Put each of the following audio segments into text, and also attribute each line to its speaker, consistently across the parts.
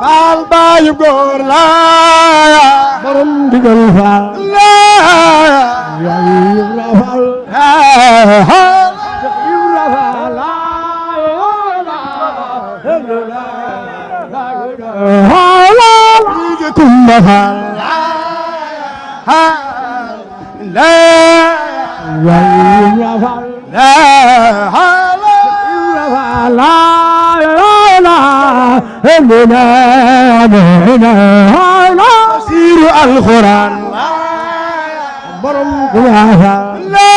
Speaker 1: Faal baayu góor la borom digal faal la Ibra Faal Ibra Faal la Kumba Faal la Ibra Faal la Basiiru alxuraan borom kuyaasa la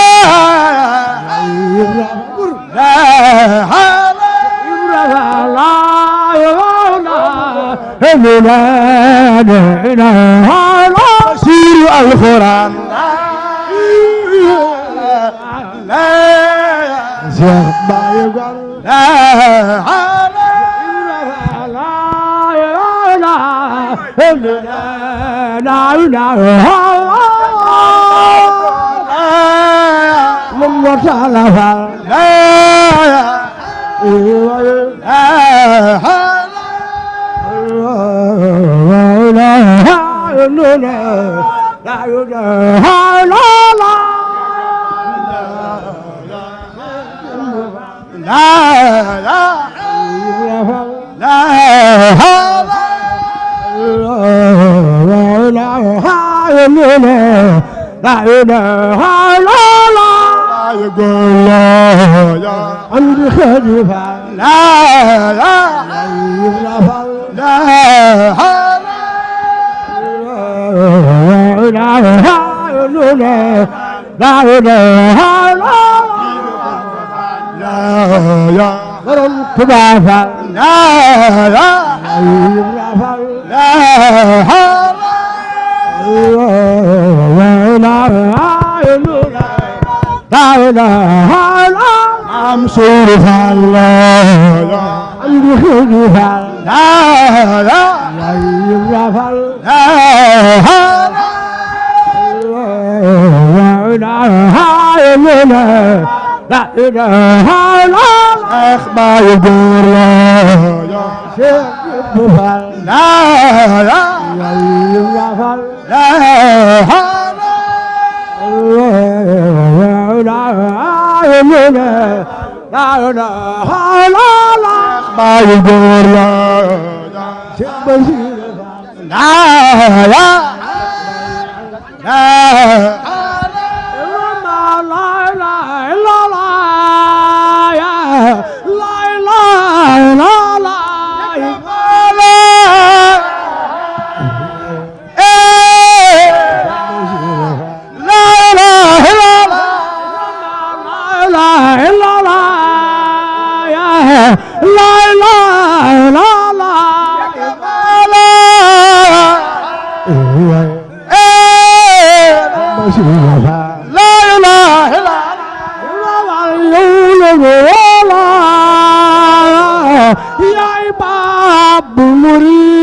Speaker 1: Ibra Basiiru alxuraan Seex Baay Gal am suuru Faal la am suuru Faal la Ibra Faal Seex Baay Góor la Seex Faal la Ibra Faal Baay Góor la Seex Basiiru yaay Baabul Muriid